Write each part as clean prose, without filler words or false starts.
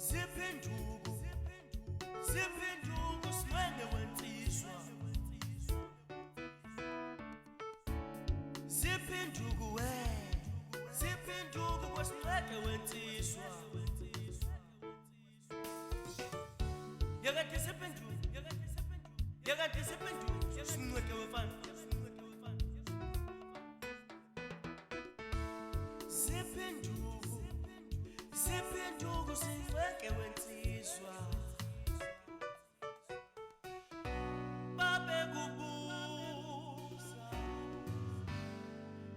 Ziphenduku simene wentiswa Ziphenduku kwasimene wentiswa Yakati ziphenduku simene wefana Ziphenduku simene wentiswa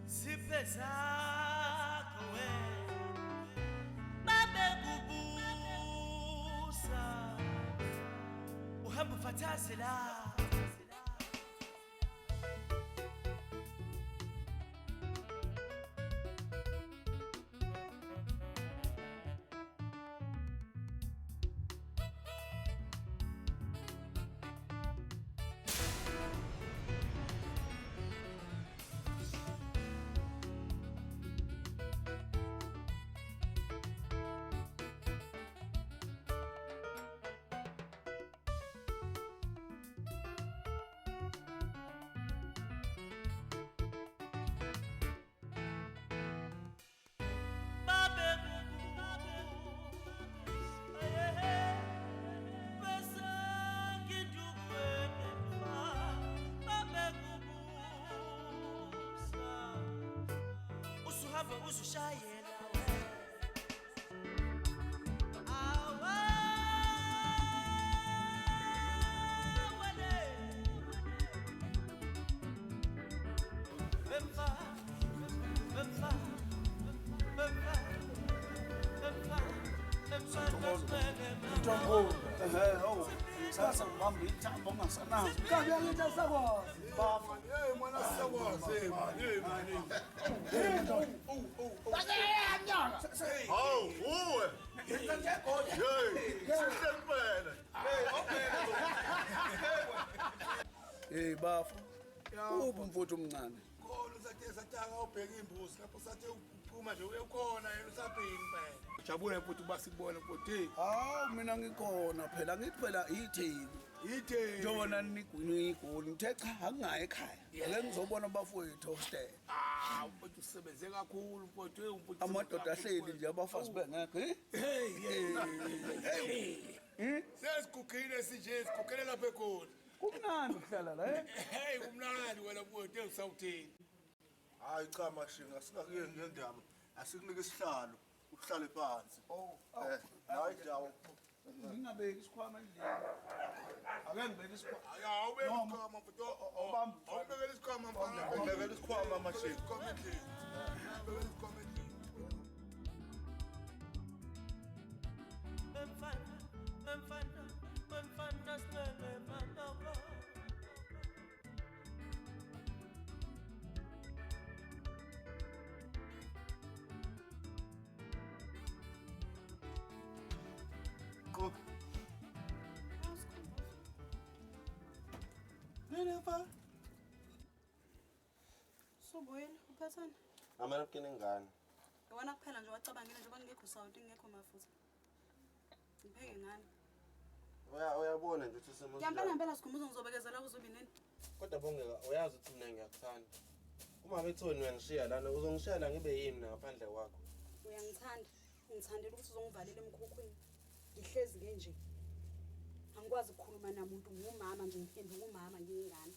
Zipezakho babekubusa uhamba ufathazela usushayela Sasa ngihamba ithambo ongasanazi. Kabi yakithi sakwazi. Bafa. Hey mwana sakwazi. Hey man. Hawu, uwe. Hey bafa. Uphi umfuthu omncane? Khona usathe sataka ubheka imbuzi lapho sathe uphuma nje ukhona yena usaphini phela. Jabule mfuthu basibona mfuthu. Hawu mina ngikhona phela ngithi phela itheku. Ithe. Njobona ninigwini igoli ngithe cha angayi ekhaya. Ngeke ngizobona abafowethu hostel. Mfuthu usebenze kakhulu mfuthu umfuthu. Amadoda ahleli nje abafazi bengekho. Hey. Sesikukile sinje sikukele lapha ekhona. Kumnandi ukuhlala la Hey kumnandi wena mfuthu usawuthini? Hayi cha mashinga sikakuye ngendaba asikunike isihlalo uhlale phansi. Hayi jawo. Ngingabeki isikhwama endlini. Ake ngibeke isikhwama. Awubeki isikhwama mfuthu. Awubekela isikhwama mfana. Ubekela isikhwama mashinga. Ubekela isikhwama endlini. Mfana simene mama Go. Never. Soboyela, uphathana? Amana kunengane. Yona kuphela nje wacabangile njengoba ngekho sawuthi ngekho mafutha. Ngipheke ngani? Uyabona nje ukuthi isimo Ngiyambela sikhumbuzo ngizobekezela kuzoba nini? Kodwa bongeka uyazi ukuthi mina ngiyakuthanda. Uma bethoni uyangishiya lana uzongishiya la ngibe yimi ngaphandle kwakho. Uyangithanda. Ngithandela ukuthi uzongivalela emkhukhwini. Ngihlezi ke nje. Angikwazi ukukhuluma namuntu ngumama nje ngiphenduka umama ngiyingane.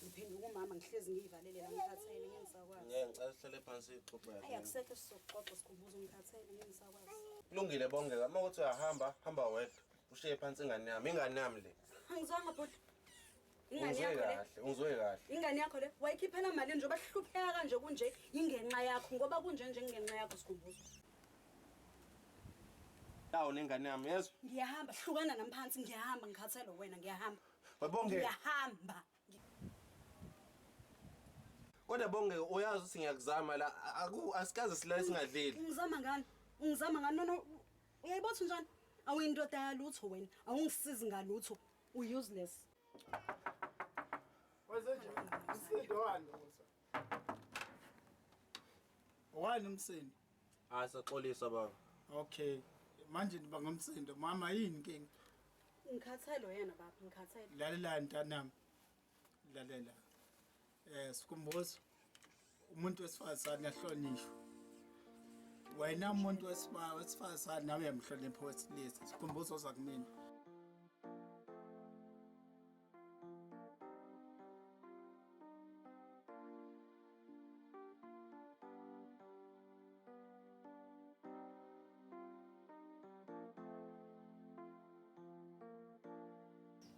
Ngiphenduka umama ngihlezi ngiyivalele la ngikhathele ngengisakwazi. Ngeke ngicela sihlale phansi ixoxela. Ayakusekho sizoxoxa sikhumbuzo ngikhathele ngengisakwazi. Kulungile bongeka uma uthi uyahamba hamba wedwa. Ushiye phansi ingane yami le. Angizwanga bhodla. Ingane yakho le. Ungizwe kahle. Ingane yakho le wayikhiphela imali nje bahlupheka kanje kunje ingenxa yakho ngoba kunje nje ingenxa yakho sikhumbuzo. Yawo nengane yami yezwa. Ngiyahamba hlukana namphansi ngiyahamba ngikhathele wena ngiyahamba. Babongeka. Ngiyahamba. Kodwa bongeka uyazi ukuthi ngiyakuzama la asikaze silale singadleli. Ungizama ngani no uyayibotha njani? Awuyindoda yalutho wena. Awungisizi ngalutho. Useless. Wenzenje? Isindo wani Musa? Wani umsini? Saxolisa baba. Okay. manje niba ngomsindo mama yini inkinga? Ngikhathele yena baba, ngikhathele. Lalela ntanami. Lalela. Sikhumbuzo. Umuntu wesifazane ahlonishwe. Wena umuntu wesifazane nawe uyamhlonipha wesilisa. Sikhumbuzo zakumina.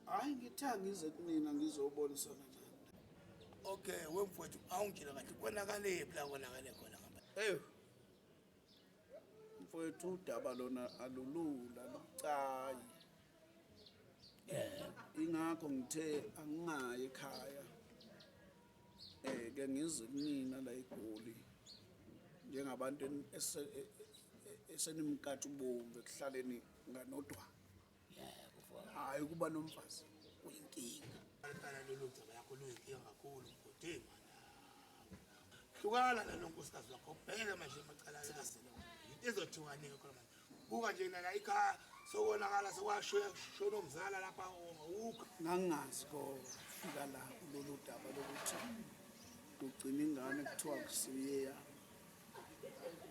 Hayi ngithanga ngize kunina ngizobonisana nani. Okay, wemfowethu awungitshela kahle konakale phi la konakale khona ngamba. Mfowethu udaba lona alulula lucayi. Ingakho ngithe angingayi ekhaya. Ke ngize kunina la eGoli. Njengabantu esenimkatha ubomvu ekuhlaleni nganodwa. Hayi kuba nomfazi kuyinkinga. Alala lolu daba yakho luyinkinga kakhulu mfowethu mana. Hlukana nalo nkosikazi wakho bheka manje emacala yazo. Into ezothiwa ningi khona manje. Buka nje nala ikhaya sokonakala sokwashona umzala lapha awukho. Ngangazi fika la lolu daba lokuthi ugcina ingane kuthiwa kusiye.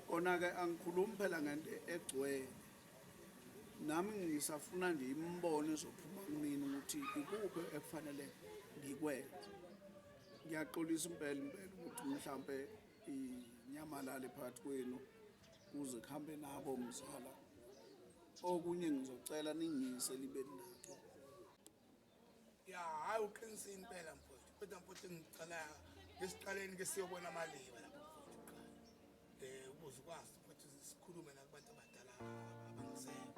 Kona ke angikhulumi phela ngento egcwele. Nami ngisafuna nje imbono ezophuma kunini ukuthi ikuphi ekufanele ngikwenze. Ngiyaxolisa impela ukuthi mhlambe inyamalale phakathi kwenu kuze kuhambe nabo umzala. Okunye ngizocela ningise libe nakhe. Ya hayi uqinisile impela mfowethu. Kodwa mfowethu ngicela ngesiqaleni ke siyobona amaliba lapha mfowethu qala. Ukuze ukwazi ukuthi sikhulume nabantu abadala abangisele.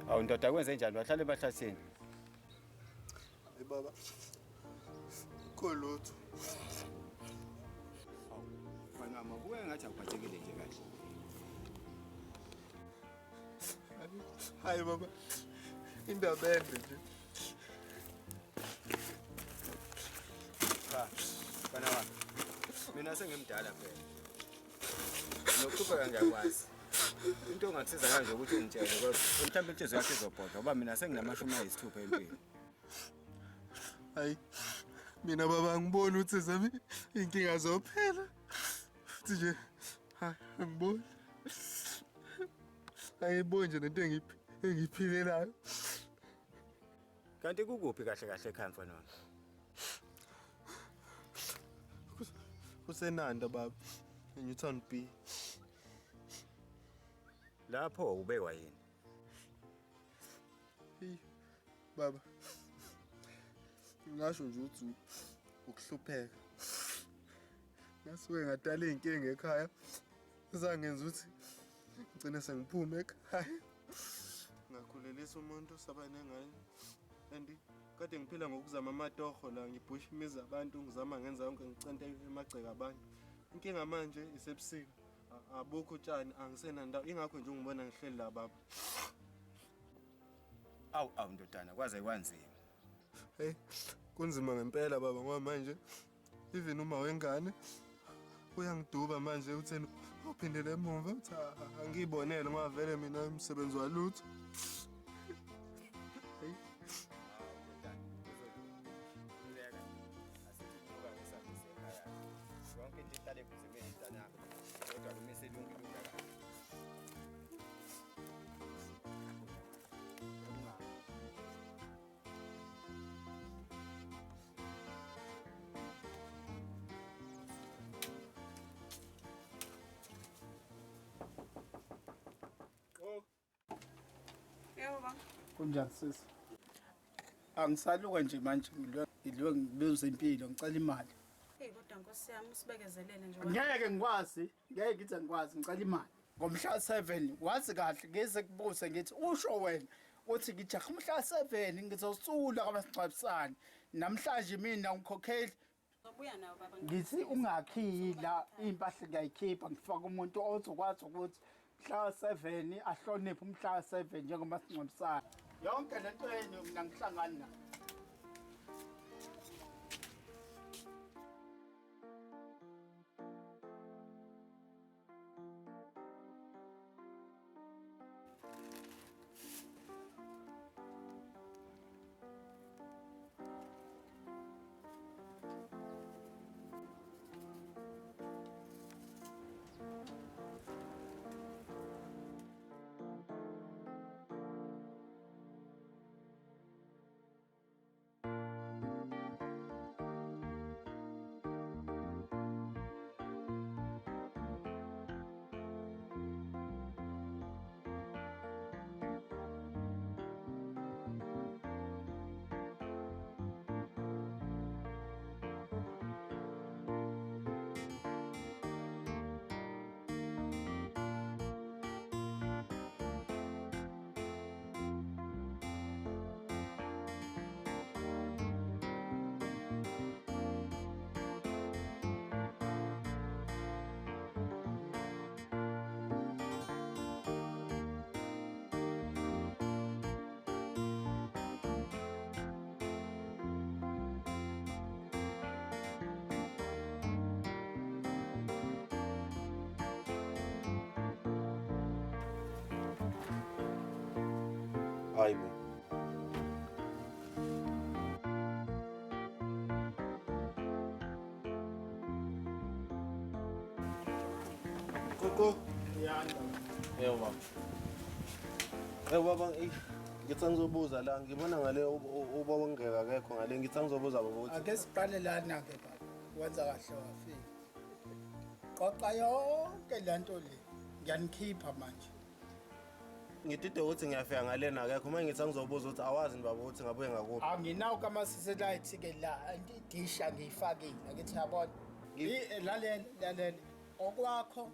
Awu ndoda kwenze njani wahlala emahlasini? Hey baba. Kolotho. Fana mabuye ngathi akuphathekile nje kahle. Hayi baba. Indaba ende nje. Fana wami. Mina sengimdala phela. Nokukhupha ngiyakwazi. Into ongakusiza kanje ukuthi ungitshele kodwa mhlawumbe inhliziyo yakhe izobhodla ngoba mina senginamashumi ayisithupha empilo. Hayi. Mina baba ngibona ukuthi zami inkinga zophela. Futhi nje angiboni. Ayiboni nje lento engiyiphilelayo. Kanti kukuphi kahle kahle ekhaya mfana wami? Kusenanda baba. eNewton B. Lapho ubekwa yini? Hey baba. Ngisho nje ukuthi ukuhlupheka. Ngasuke ngadala inkinga ekhaya. Uzangenza ukuthi ngicine sengiphuma ekhaya. Ngakhulelisa umuntu sabane ngane. Andi kade ngiphila ngokuzama amatoho la ngibhusha imizi abantu ngizama ngenza yonke ngicente emagceke abantu. Inkinga manje isebusika. Abukho utshani angisenandawo ingakho nje ungibona ngihleli la baba. Awu ndodana kwaze kwanzima. Hey kunzima ngempela baba ngoba manje even uma wengane uyangiduba manje utheni uphindele emuva uthi angiyibonele ngavele mina umsebenzi walutho. Yebo baba. Kunjani sisi? Angisaluka nje manje ngidliwe ngibuza impilo ngicela imali. Hey kodwa Nkosi yami usibekezelele nje. Ngeke ngikwazi, ngeke ngithi ngikwazi ngicela imali. Ngomhla 7 wazi kahle ngize kubuze ngithi usho wena uthi ngijaha umhla 7 ngizosula kwamasicwabisana. Namhlanje mina ngikhokheli. Uzobuya nawo baba. Ngithi ungakhiyi la impahla ngayikhipha ngifaka umuntu ozokwazi ukuthi mhla 7 ahloniphe umhla 7 njengoba singcwabisana. Yonke lento yenu mina ngihlangana nayo. Hayi bo. Koko. Yanda. Yebo baba. Baba, ngithi ngizobuza la ngibona ngale uba wongeka akekho ngale ngithi ngizobuza baba ukuthi Ake siqale lana ke baba. Wenza kahle wafika. Qoqa yonke lento le. Ngiyanikhipha manje. ngidide ukuthi ngiyafika ngalena akekho uma ngithi ngizobuza ukuthi awazi ni baba ukuthi ngabuye ngakuphi. Anginawo kamasatellite ke la idisha ngiyifakile. Akithi yabona. Lalela. Okwakho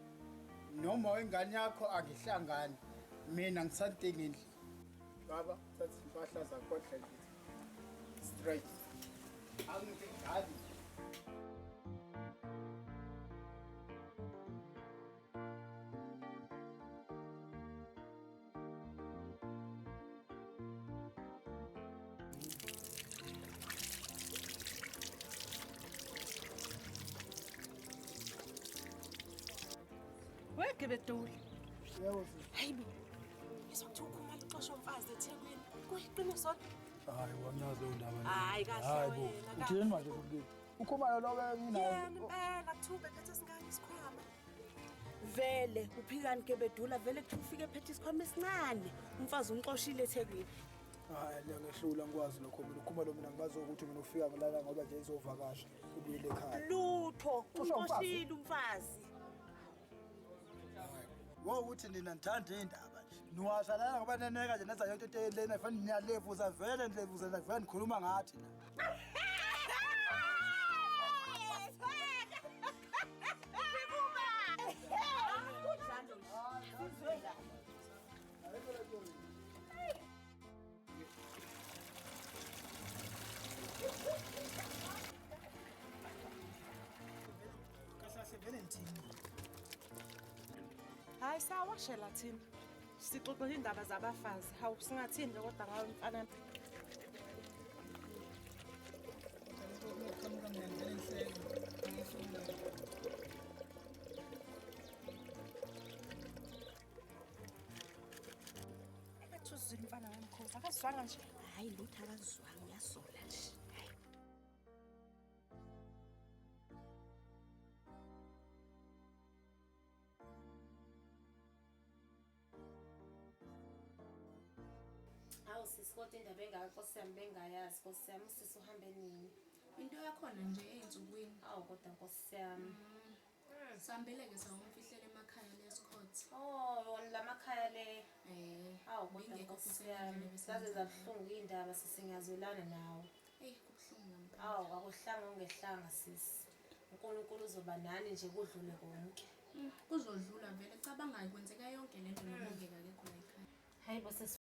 noma ingane yakho angihlangani. Mina ngisadinga indlu. Baba, thatha impahla zakho endlini. Straight. Angidingi. Weke beduli. Yebo. Hayibo. Ngizokuthi ukhuma lixosha umfazi eThekwini. Kuyiqiniso. Hayi wanyaza undaba. Hayi kahle wena. Uthini manje kubili? Ukhumalo lo Yena impela kuthube phethe singane isikhwama. Vele uphikani ke bedula vele kuthi ufike phethe isikhwama esincane. Umfazi umxoshile eThekwini. hayi ngiyahlula ngikwazi lokho mina ukhumalo mina ngibazo ukuthi mina ufika lana ngoba nje izovakasha ubuyele ekhaya. Lutho umxoshile umfazi. Wo uthi nina nithanda indaba nje. Niwasha lana ngoba neneka nje nenza yonke into lena fanele niyalevuza vele nilevuza vele nikhuluma ngathi la. Hayi sawashela thina. Sixoxela indaba zabafazi. Hawu singathini nje kodwa ngawe mfana. abazizwanga nje. Hayi lutho abazizwanga uyasola nje. Hawu sisi kodwa indaba engaka Nkosi yami bengayazi Nkosi yami usisi uhambe nini? Into yakhona nje ey'nsukwini. Awu kodwa Nkosi yami. Sihambile-ke sawumfihlela emakhaya lesikhothi. Oh yona lamakhaya le. Awu kodwa bingekho Nkosi futhi yami. endlini Zaze zabuhlungu iy'ndaba sisi ngiyazwelana nawe. Eyi kubuhlungu ngempela. Awu akuhlanga ungehlanga sisi. uNkulunkulu uzoba nani nje kudlule konke. Kuzodlula vele cabanga kwenzeka yonke lento nobongeka akekho la ekhaya. Hayi bo sisi